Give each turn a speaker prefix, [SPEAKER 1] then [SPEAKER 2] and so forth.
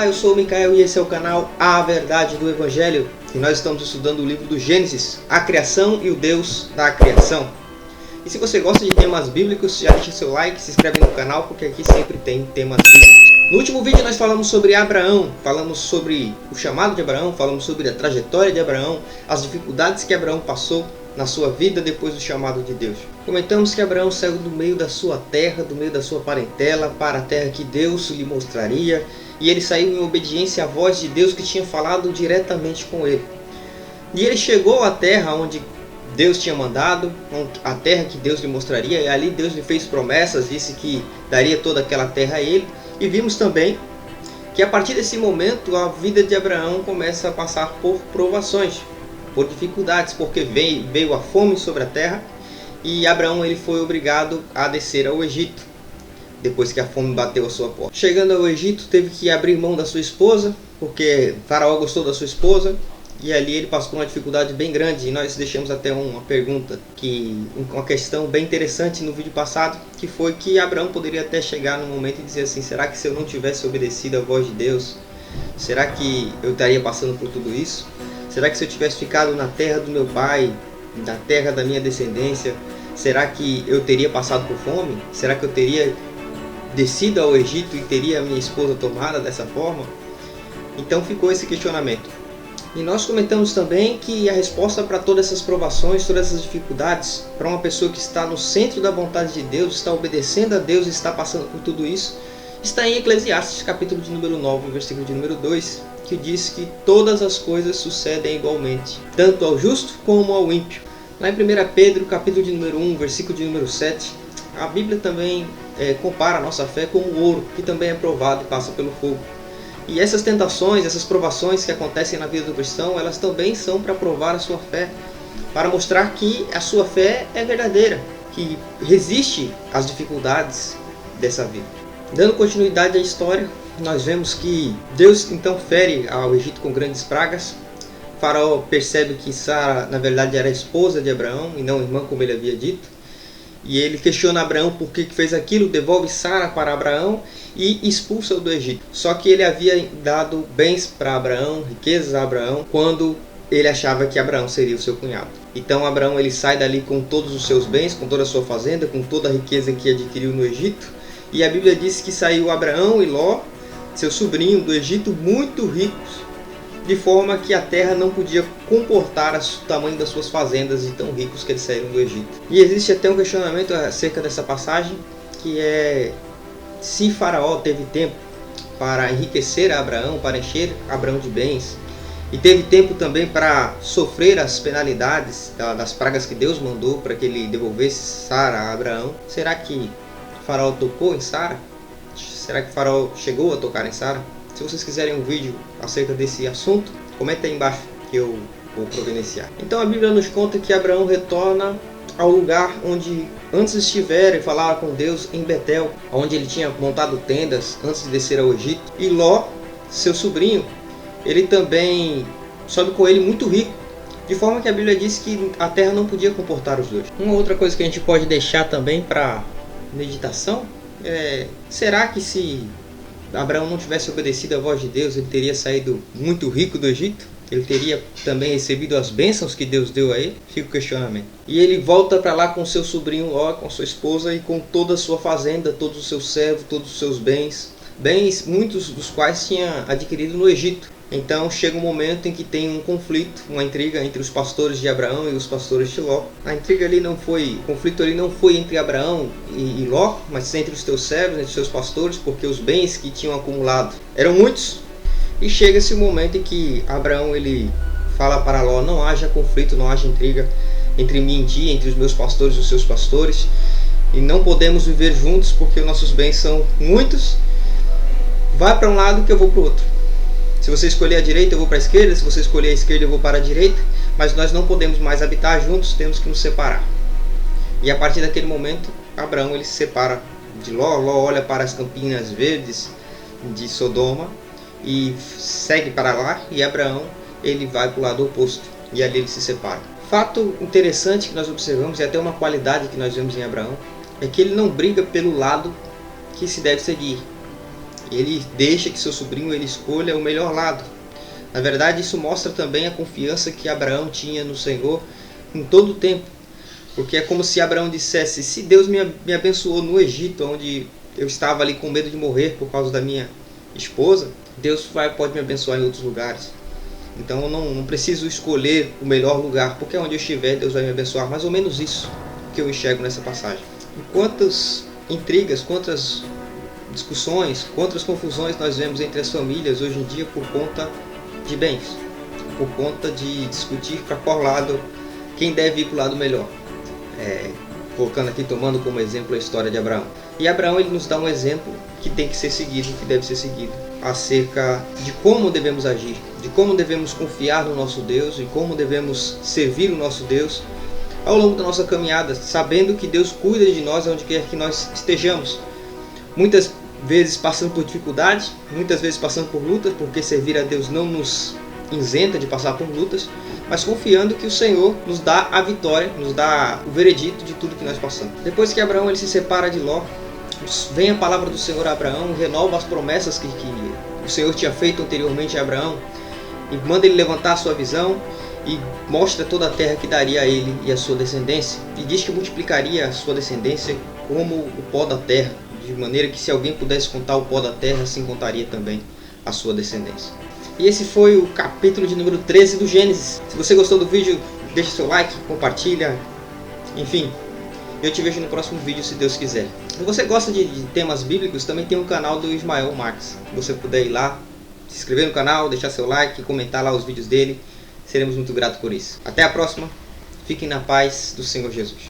[SPEAKER 1] Olá, eu sou o Micael e esse é o canal A Verdade do Evangelho. E nós estamos estudando o livro do Gênesis, a criação e o Deus da criação. E se você gosta de temas bíblicos, já deixa seu like, se inscreve no canal, porque aqui sempre tem temas bíblicos. No último vídeo nós falamos sobre Abraão, falamos sobre o chamado de Abraão, falamos sobre a trajetória de Abraão, as dificuldades que Abraão passou na sua vida depois do chamado de Deus. Comentamos que Abraão saiu do meio da sua terra, do meio da sua parentela, para a terra que Deus lhe mostraria, e ele saiu em obediência à voz de Deus que tinha falado diretamente com ele. E ele chegou à terra onde Deus tinha mandado, a terra que Deus lhe mostraria, e ali Deus lhe fez promessas, disse que daria toda aquela terra a ele. E vimos também que a partir desse momento a vida de Abraão começa a passar por provações, por dificuldades, porque veio a fome sobre a terra e Abraão ele foi obrigado a descer ao Egito, depois que a fome bateu a sua porta. Chegando ao Egito, teve que abrir mão da sua esposa, porque Faraó gostou da sua esposa, e ali ele passou por uma dificuldade bem grande. E nós deixamos até uma pergunta, uma questão bem interessante no vídeo passado, que foi que Abraão poderia até chegar no momento e dizer assim: será que se eu não tivesse obedecido à voz de Deus, será que eu estaria passando por tudo isso? Será que se eu tivesse ficado na terra do meu pai, na terra da minha descendência, será que eu teria passado por fome? Será que eu teria descido ao Egito e teria a minha esposa tomada dessa forma? Então ficou esse questionamento. E nós comentamos também que a resposta para todas essas provações, todas essas dificuldades, para uma pessoa que está no centro da vontade de Deus, está obedecendo a Deus e está passando por tudo isso, está em Eclesiastes, capítulo de número 9, versículo de número 2, que diz que todas as coisas sucedem igualmente, tanto ao justo como ao ímpio. Lá em 1 Pedro, capítulo de número 1, versículo de número 7, a Bíblia também compara a nossa fé com o ouro, que também é provado e passa pelo fogo. E essas tentações, essas provações que acontecem na vida do cristão, elas também são para provar a sua fé, para mostrar que a sua fé é verdadeira, que resiste às dificuldades dessa vida. Dando continuidade à história, nós vemos que Deus então fere ao Egito com grandes pragas. Faraó percebe que Sara na verdade era a esposa de Abraão e não irmã, como ele havia dito. E ele questiona Abraão por que fez aquilo, devolve Sara para Abraão e expulsa-o do Egito. Só que ele havia dado bens para Abraão, riquezas a Abraão, quando ele achava que Abraão seria o seu cunhado. Então Abraão ele sai dali com todos os seus bens, com toda a sua fazenda, com toda a riqueza que adquiriu no Egito. E a Bíblia diz que saiu Abraão e Ló, seu sobrinho, do Egito, muito ricos, de forma que a terra não podia comportar o tamanho das suas fazendas de tão ricos que eles saíram do Egito. E existe até um questionamento acerca dessa passagem, que é se Faraó teve tempo para enriquecer a Abraão, para encher Abraão de bens, e teve tempo também para sofrer as penalidades das pragas que Deus mandou para que ele devolvesse Sara a Abraão. Será que Faraó tocou em Sara? Será que Faraó chegou a tocar em Sara? Se vocês quiserem um vídeo acerca desse assunto, comenta aí embaixo que eu vou providenciar. Então a Bíblia nos conta que Abraão retorna ao lugar onde antes estivera e falava com Deus, em Betel, onde ele tinha montado tendas antes de descer ao Egito. E Ló, seu sobrinho, ele também sobe com ele muito rico, de forma que a Bíblia diz que a terra não podia comportar os dois. Uma outra coisa que a gente pode deixar também para meditação é: será que se Abraão não tivesse obedecido à voz de Deus, ele teria saído muito rico do Egito? Ele teria também recebido as bênçãos que Deus deu a ele? Fica o questionamento. E ele volta para lá com seu sobrinho Ló, com sua esposa e com toda a sua fazenda, todos os seus servos, todos os seus bens, muitos dos quais tinha adquirido no Egito. Então chega um momento em que tem um conflito, uma intriga entre os pastores de Abraão e os pastores de Ló. O conflito ali não foi entre Abraão e Ló, mas entre os teus servos, entre os seus pastores, porque os bens que tinham acumulado eram muitos. E chega esse momento em que Abraão ele fala para Ló: não haja conflito, não haja intriga entre mim e ti, entre os meus pastores e os seus pastores, e não podemos viver juntos porque os nossos bens são muitos. Vai para um lado que eu vou para o outro. Se você escolher a direita, eu vou para a esquerda. Se você escolher a esquerda, eu vou para a direita. Mas nós não podemos mais habitar juntos, temos que nos separar. E a partir daquele momento, Abraão ele se separa de Ló. Ló olha para as campinas verdes de Sodoma e segue para lá. E Abraão ele vai para o lado oposto. E ali ele se separa. Fato interessante que nós observamos, e até uma qualidade que nós vemos em Abraão, é que ele não briga pelo lado que se deve seguir. Ele deixa que seu sobrinho ele escolha o melhor lado. Na verdade, isso mostra também a confiança que Abraão tinha no Senhor em todo o tempo. Porque é como se Abraão dissesse, se Deus me abençoou no Egito, onde eu estava ali com medo de morrer por causa da minha esposa, Deus pode me abençoar em outros lugares. Então eu não preciso escolher o melhor lugar, porque onde eu estiver Deus vai me abençoar. Mais ou menos isso que eu enxergo nessa passagem. E quantas intrigas, quantas discussões, quantas confusões nós vemos entre as famílias hoje em dia por conta de bens, por conta de discutir para qual lado, quem deve ir para o lado melhor. Colocando aqui, tomando como exemplo a história de Abraão. E Abraão ele nos dá um exemplo que tem que ser seguido, que deve ser seguido, acerca de como devemos agir, de como devemos confiar no nosso Deus e como devemos servir o nosso Deus ao longo da nossa caminhada, sabendo que Deus cuida de nós onde quer que nós estejamos. Muitas vezes passando por dificuldades, muitas vezes passando por lutas, porque servir a Deus não nos isenta de passar por lutas, mas confiando que o Senhor nos dá a vitória, nos dá o veredito de tudo que nós passamos. Depois que Abraão ele se separa de Ló, vem a palavra do Senhor a Abraão, renova as promessas que o Senhor tinha feito anteriormente a Abraão, e manda ele levantar a sua visão e mostra toda a terra que daria a ele e a sua descendência, e diz que multiplicaria a sua descendência como o pó da terra, de maneira que se alguém pudesse contar o pó da terra, assim contaria também a sua descendência. E esse foi o capítulo de número 13 do Gênesis. Se você gostou do vídeo, deixa seu like, compartilha, enfim. Eu te vejo no próximo vídeo, se Deus quiser. Se você gosta de temas bíblicos, também tem um canal do Ismael Marques. Se você puder ir lá, se inscrever no canal, deixar seu like, comentar lá os vídeos dele, seremos muito gratos por isso. Até a próxima, fiquem na paz do Senhor Jesus.